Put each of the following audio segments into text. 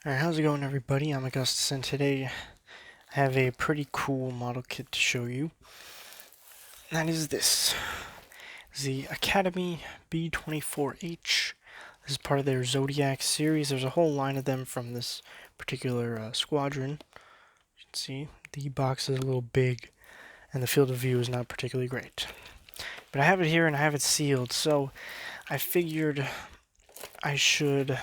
Alright, how's it going everybody? I'm Augustus and today I have a pretty cool model kit to show you. That is this. The Academy B-24H. This is part of their Zodiac series. There's a whole line of them from this particular squadron. You can see the box is a little big and the field of view is not particularly great. But I have it here and I have it sealed, so I figured I should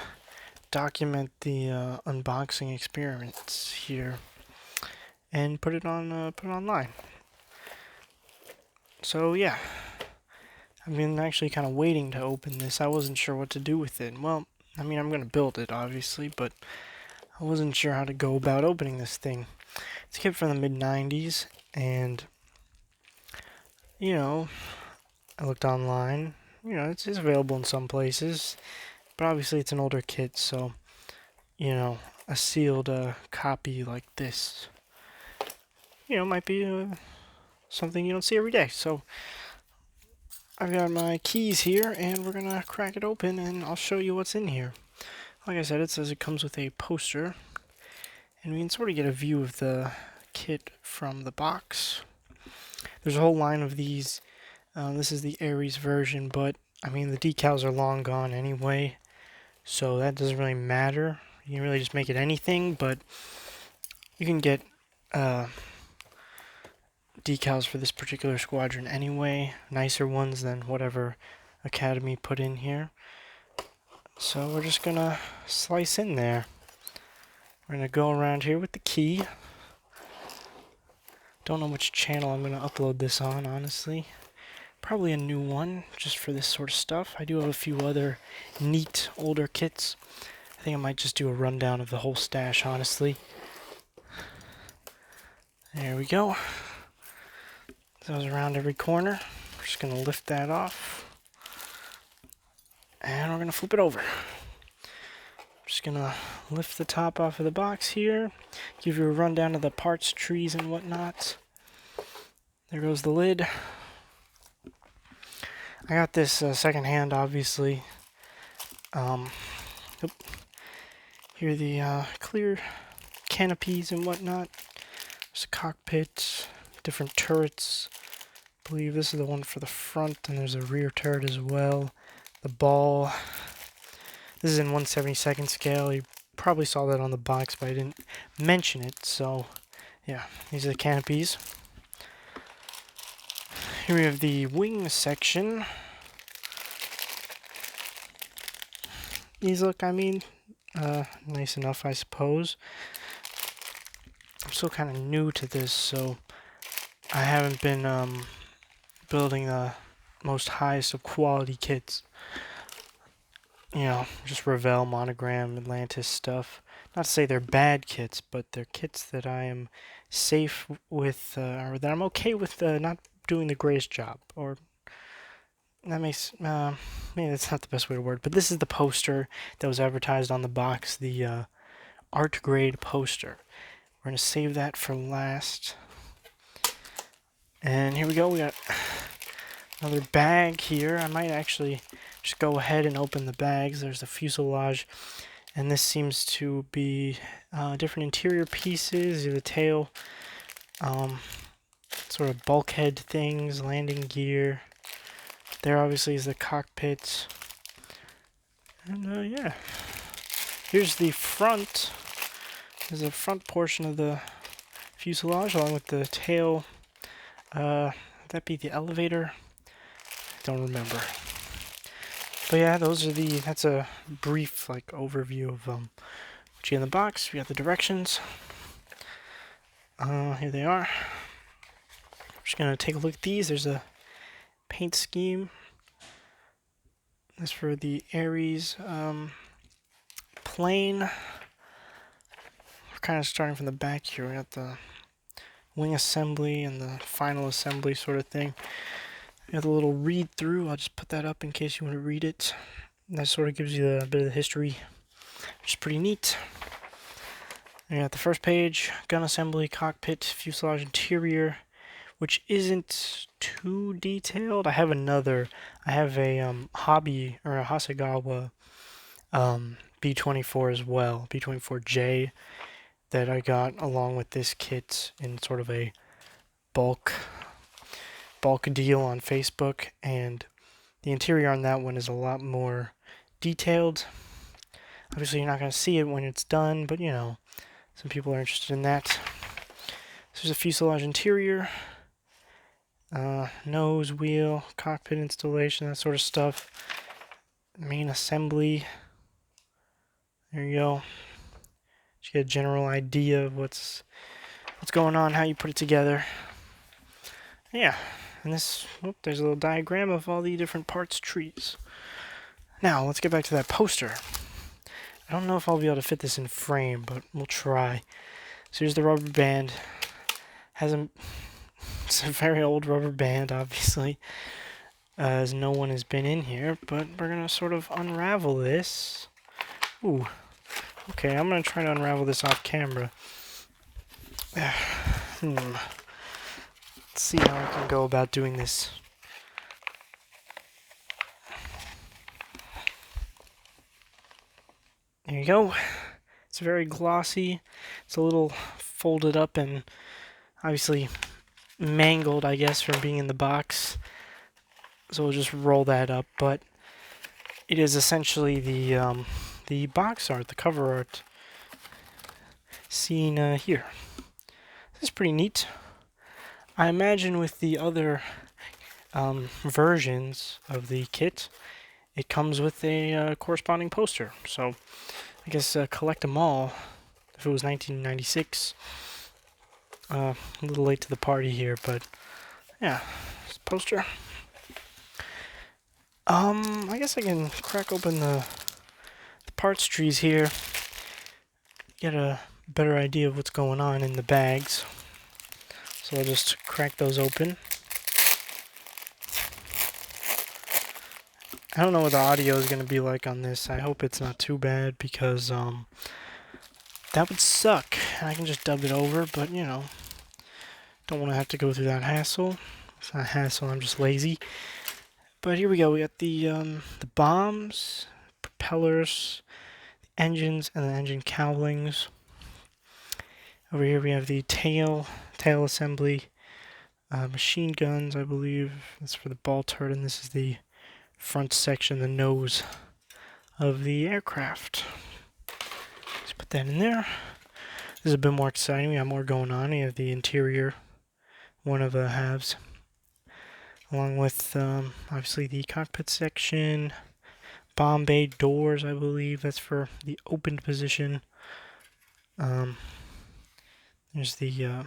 document the unboxing experience here and put it online. So yeah, I've been actually kind of waiting to open this. I wasn't sure what to do with it. Well, I mean, I'm gonna build it obviously, but I wasn't sure how to go about opening this thing. It's a kit from the mid-90s, and you know, I looked online. You know, it's available in some places, but obviously it's an older kit, so you know, a sealed copy like this, might be something you don't see every day. So I've got my keys here, and we're gonna crack it open, and I'll show you what's in here. Like I said, it says it comes with a poster, and we can sort of get a view of the kit from the box. There's a whole line of these. This is the Ares version, but I mean the decals are long gone anyway, so that doesn't really matter. You can really just make it anything, but you can get decals for this particular squadron anyway, nicer ones than whatever Academy put in here. So we're just gonna slice in there. We're gonna go around here with the key. Don't know which channel I'm gonna upload this on, honestly. Probably a new one, just for this sort of stuff. I do have a few other neat older kits. I think I might just do a rundown of the whole stash, honestly. There we go. Goes around every corner. We're just gonna lift that off. And we're gonna flip it over. Just gonna lift the top off of the box here. Give you a rundown of the parts, trees, and whatnot. There goes the lid. I got this secondhand, obviously. Here are the clear canopies and whatnot. There's a cockpit, different turrets. I believe this is the one for the front, and there's a rear turret as well. The ball. This is in 1/72nd scale. You probably saw that on the box, but I didn't mention it. So, yeah, these are the canopies. Here we have the wing section. These look, nice enough, I suppose. I'm still kind of new to this, so I haven't been building the most highest of quality kits. You know, just Revell, Monogram, Atlantis stuff. Not to say they're bad kits, but they're kits that I am safe with, or that I'm okay with not doing the greatest job. Or that makes, maybe that's not the best way to word it, but this is the poster that was advertised on the box, the art grade poster. We're going to save that for last. And here we go, we got another bag here. I might actually just go ahead and open the bags. There's the fuselage, and this seems to be different interior pieces, the tail, sort of bulkhead things, landing gear. There obviously is the cockpit. And yeah, here's the front. There's the front portion of the fuselage along with the tail. Would that be the elevator? I don't remember. But yeah, that's a brief overview of what you get in the box. We got the directions. Here they are. I'm just gonna take a look at these. There's a paint scheme. That's for the Ares plane. We're kind of starting from the back here. We got the wing assembly and the final assembly sort of thing. We got the little read through. I'll just put that up in case you want to read it. That sort of gives you a bit of the history, which is pretty neat. We got the first page, gun assembly, cockpit, fuselage interior, which isn't too detailed. I have a hobby or a Hasegawa B-24 as well, B-24J, that I got along with this kit in sort of a bulk deal on Facebook, and the interior on that one is a lot more detailed. Obviously, you're not going to see it when it's done, but you know, some people are interested in that. So there's a fuselage interior, nose, wheel, cockpit installation, that sort of stuff. Main assembly. There you go. Just get a general idea of what's going on, how you put it together. Yeah, and this, there's a little diagram of all the different parts trees. Now, let's get back to that poster. I don't know if I'll be able to fit this in frame, but we'll try. So here's the rubber band. It's a very old rubber band, obviously, as no one has been in here, but we're going to sort of unravel this. Ooh. Okay, I'm going to try to unravel this off camera. Let's see how I can go about doing this. There you go. It's very glossy. It's a little folded up and obviously mangled, I guess, from being in the box. So we'll just roll that up, but it is essentially the box art, the cover art seen here. This is pretty neat. I imagine with the other versions of the kit, it comes with a corresponding poster. So I guess collect them all. If it was 1996, a little late to the party here, but yeah, it's a poster. I guess I can crack open the parts trees here, get a better idea of what's going on in the bags. So I'll just crack those open. I don't know what the audio is going to be like on this. I hope it's not too bad, because that would suck. I can just dub it over, but you know, don't want to have to go through that hassle. It's not a hassle, I'm just lazy. But here we go. We got the bombs, propellers, the engines, and the engine cowlings. Over here we have the tail assembly, machine guns, I believe. That's for the ball turret, and this is the front section, the nose of the aircraft. Let's put that in there. This is a bit more exciting. We have more going on. We have the interior, one of the halves, along with obviously the cockpit section, bomb bay doors, I believe. That's for the opened position. There's the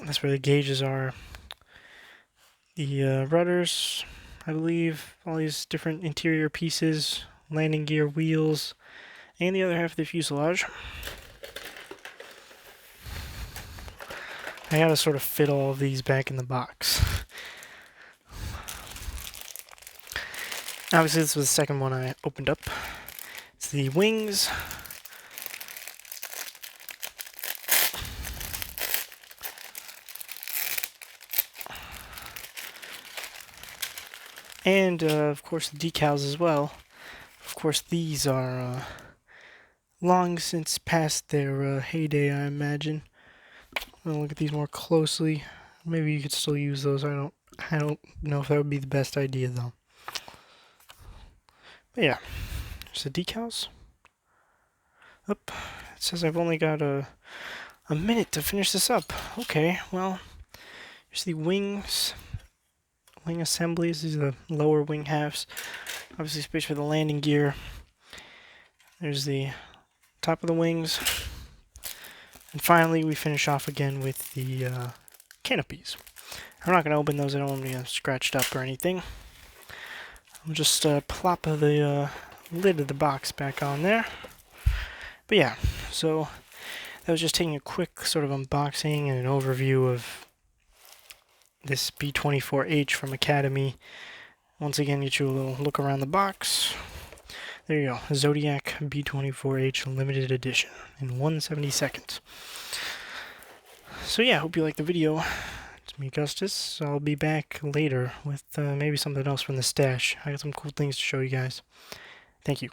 that's where the gauges are. The rudders, I believe, all these different interior pieces, landing gear, wheels, and the other half of the fuselage. I gotta sort of fit all of these back in the box. Obviously, this was the second one I opened up. It's the wings. And, of course, the decals as well. Of course, these are long since past their heyday, I imagine. I'll look at these more closely. Maybe you could still use those. I don't know if that would be the best idea, though. But yeah, there's the decals. Oop, it says I've only got a minute to finish this up. Okay, well, here's the wings. Wing assemblies. These are the lower wing halves. Obviously space for the landing gear. There's the top of the wings. And finally we finish off again with the canopies. I'm not going to open those. I don't want them to get scratched up or anything. I'll just plop the lid of the box back on there. But yeah, so that was just taking a quick sort of unboxing and an overview of this B-24H from Academy. Once again, get you a little look around the box. There you go, Zodiac B-24H Limited Edition in 1/72. So yeah, hope you liked the video. It's me, Gustus. I'll be back later with maybe something else from the stash. I got some cool things to show you guys. Thank you.